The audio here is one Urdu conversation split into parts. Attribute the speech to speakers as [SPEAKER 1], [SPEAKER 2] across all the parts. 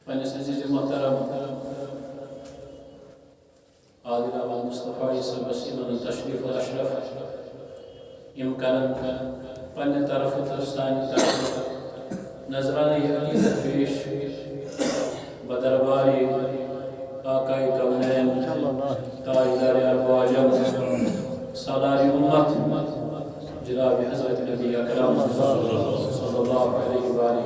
[SPEAKER 1] پنس عزیز محترم عادل احمد مصطفی صاحبس یمن تشریف الاشرف یم کرن پنہ طرف تو سانہ طرف نظرانہ یہ عقیدت پیش بدربار آقائے کونین تاجدار ارب و عجم سالار امت جناب حضرت نبی اکرم صلی اللہ علیہ وآلہ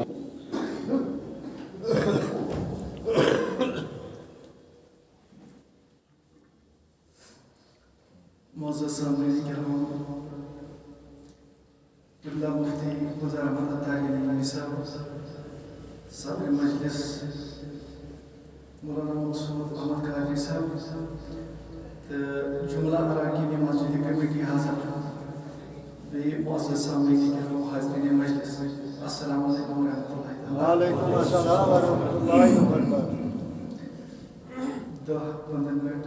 [SPEAKER 2] معزز سامعین کرام، قبلہ مفتی گلزار احمد عطاری نعیمی صاحب، صدر مجلس مولانا مسعود احمد قادری صاحب، جملہ اراکین مسجد کمیٹی حاضر، بیٚیہِ معزز سامعین کرام حاضرین مجلس، السلام علیکم ورحمۃ اللہ تعالیٰ۔
[SPEAKER 3] وعلیکم السلام ورحمۃ اللہ وبرکاتہ۔
[SPEAKER 2] 10-15 منٹ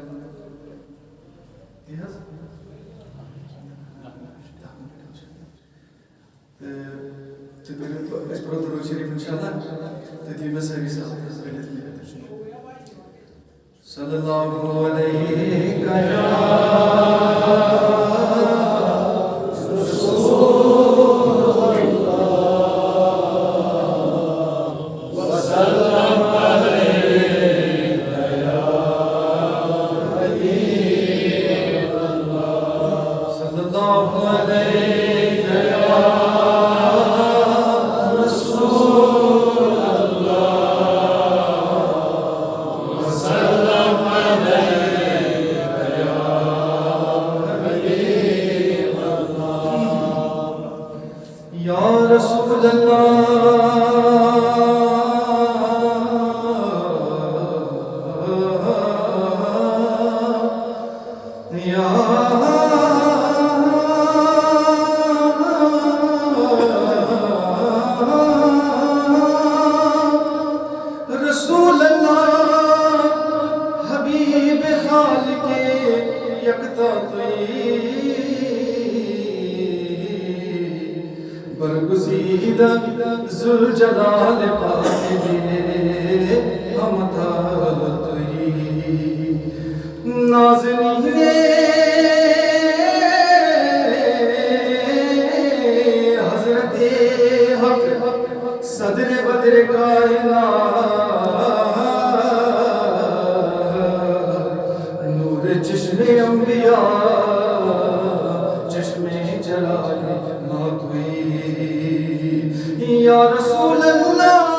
[SPEAKER 2] اس پر درود شریف انشاءاللہ تدیم سری صلی اللہ علیہ برگزیدہ ذوالجلال پاک ہم توئی نازنین حضرت حق صدر بدر کائنات نور چشم انبیاء چشم جلال ماتوئی یا رسول اللہ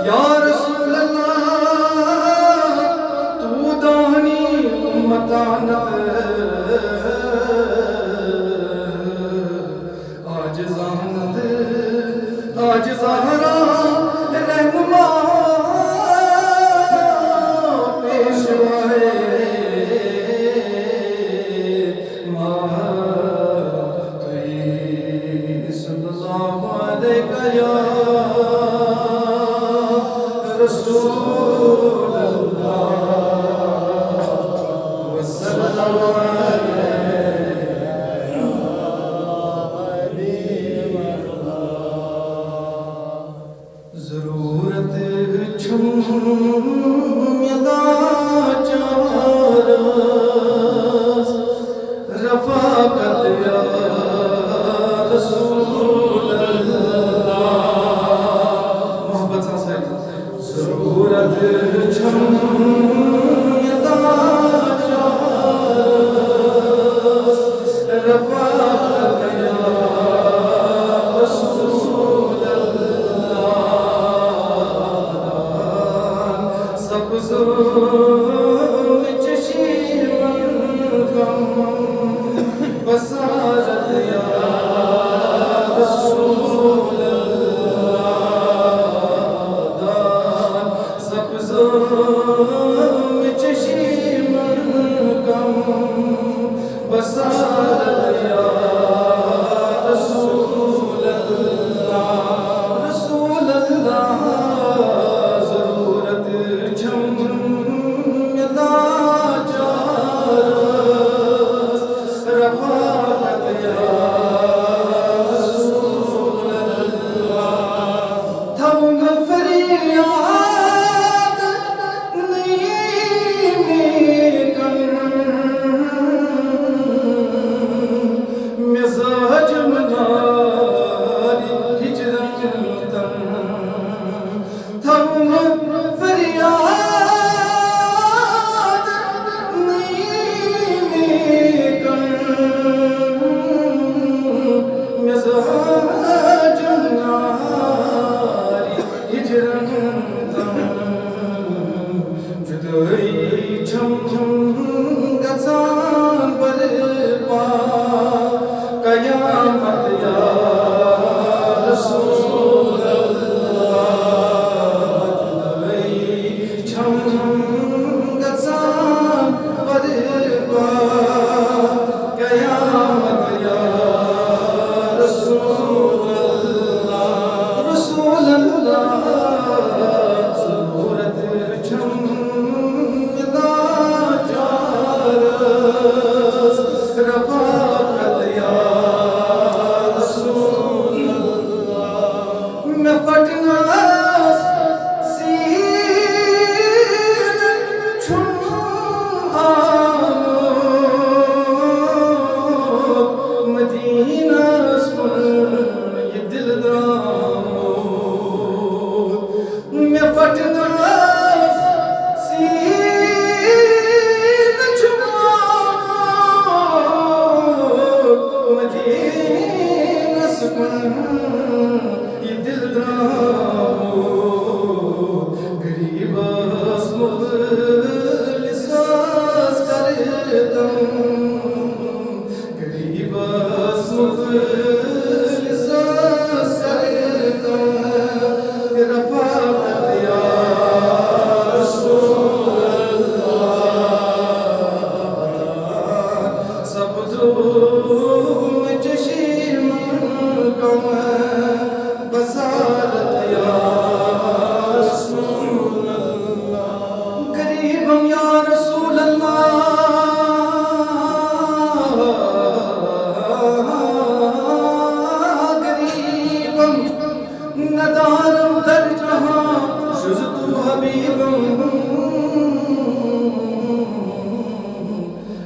[SPEAKER 2] یا رسول اللہ تو دانی امتانت آج زہرا رہنما رفاقت یا رسول اللہ میں پٹنا سین چھن آمود مدینہ سن یہ دل دامود میں پٹنا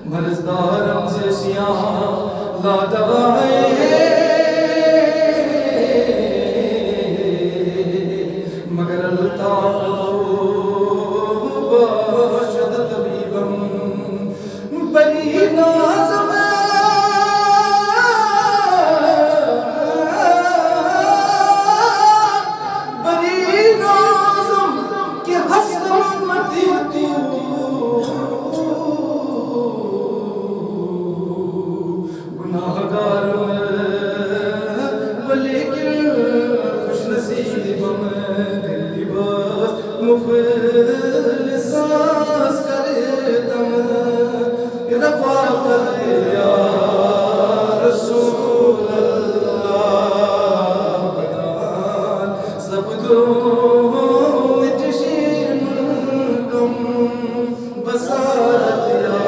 [SPEAKER 2] مرزدارم سے سیاہ لا دوائے مگر الطاف باشد طبیبم بری نازم کہ حسن امتی تو گناہگار ولیکن خوش نصیب میں دل لباس مفلساس کرتم رفاقت یا رسول اللہ بدان سب دون جشن کم بسارت یا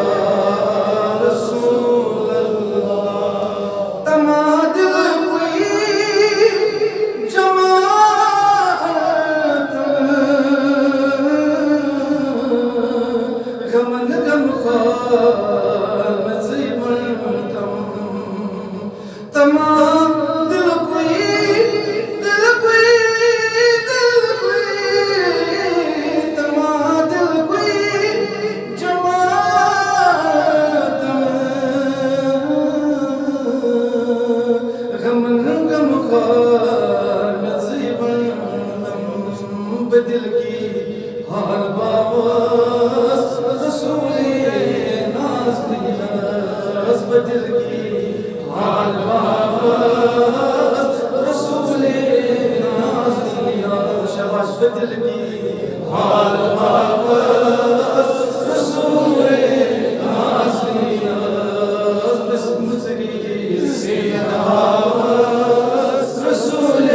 [SPEAKER 2] تمام دل کوئی تمام دل کوئی جماعت غمن غم خار نصیبن بدل کی حال باواس رسول ناز دیلاز بدل کی حال باواس رسول ناز دیلاز شباش بدل کی حال باواس رسول ناز دیلاز بس مزگی سین حواس رسول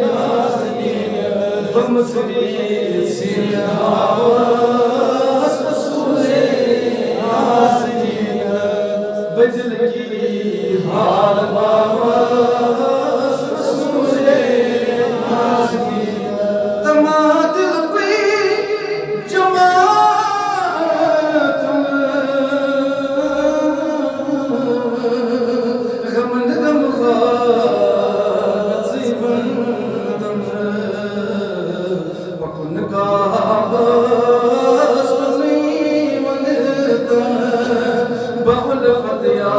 [SPEAKER 2] ناز دیلاز بمزگی سین حواس رسول ناز دیلاز بدل کی حال باواس رسول ناز دیلاز تمام دل کوئی جماعت غمن غم خار نصیبن دم وکن کا عباس نظیمن دم بہل فتیا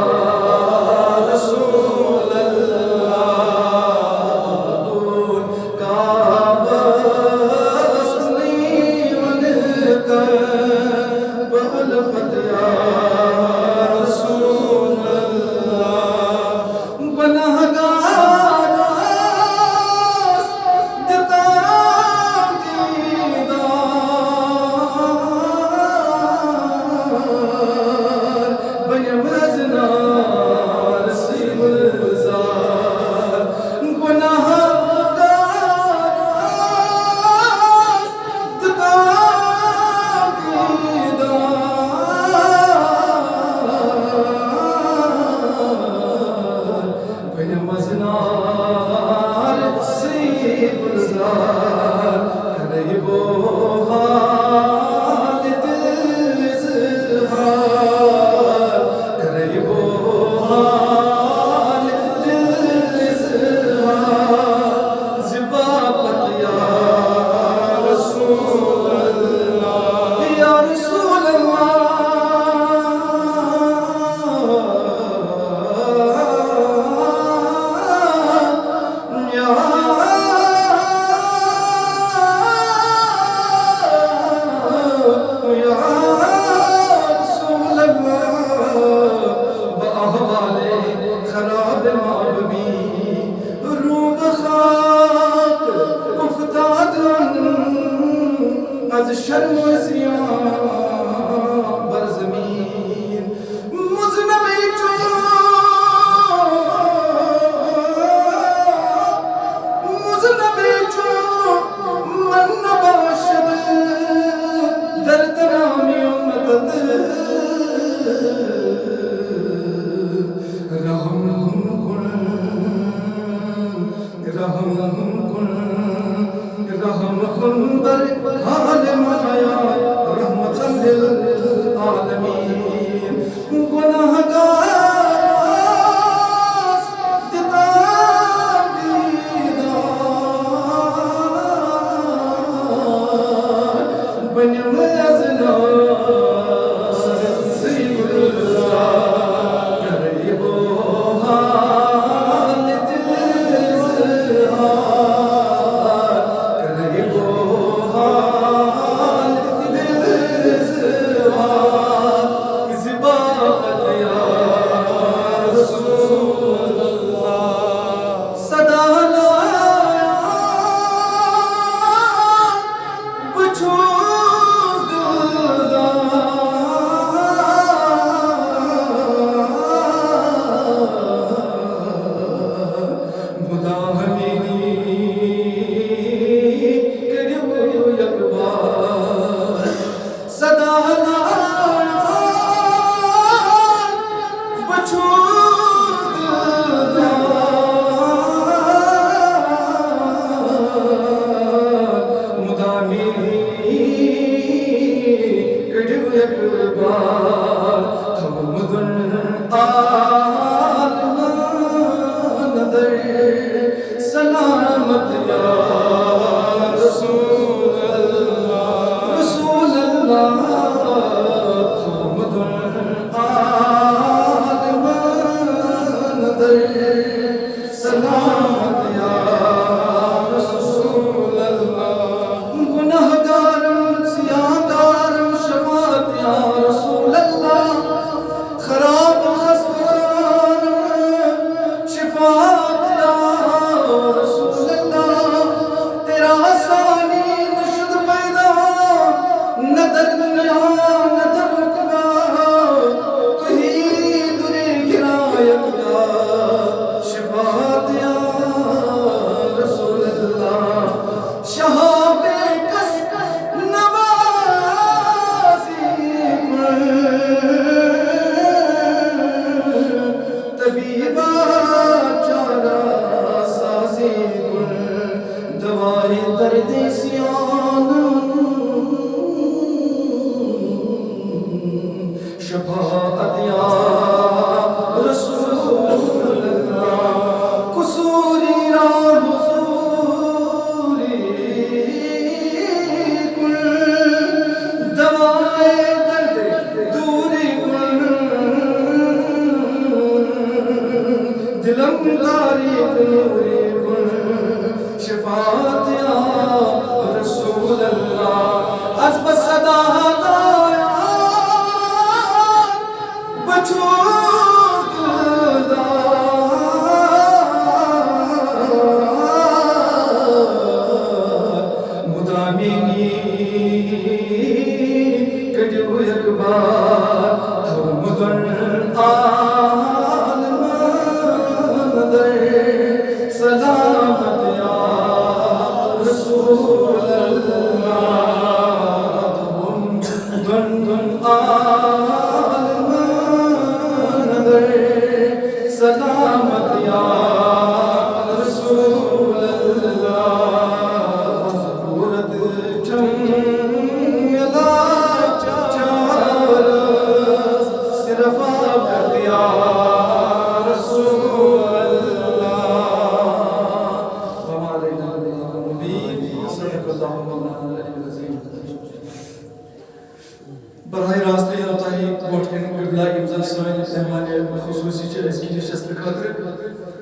[SPEAKER 2] براہ راست یوتاہی بوٹ کن قبلہ یم زن سٲنۍ مہمان خصوصی چھِ أزکہِ نشستہٕ خٲطرٕ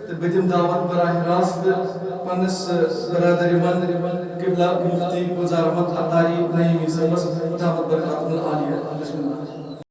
[SPEAKER 2] تہٕ بہٕ دِمہٕ دعوت براہ راست پننِس برادر یِمن قبلہ مفتی گلزار احمد اتاری نعیمی صٲبس دعوت برکاتُن عالیہ بسم اللہ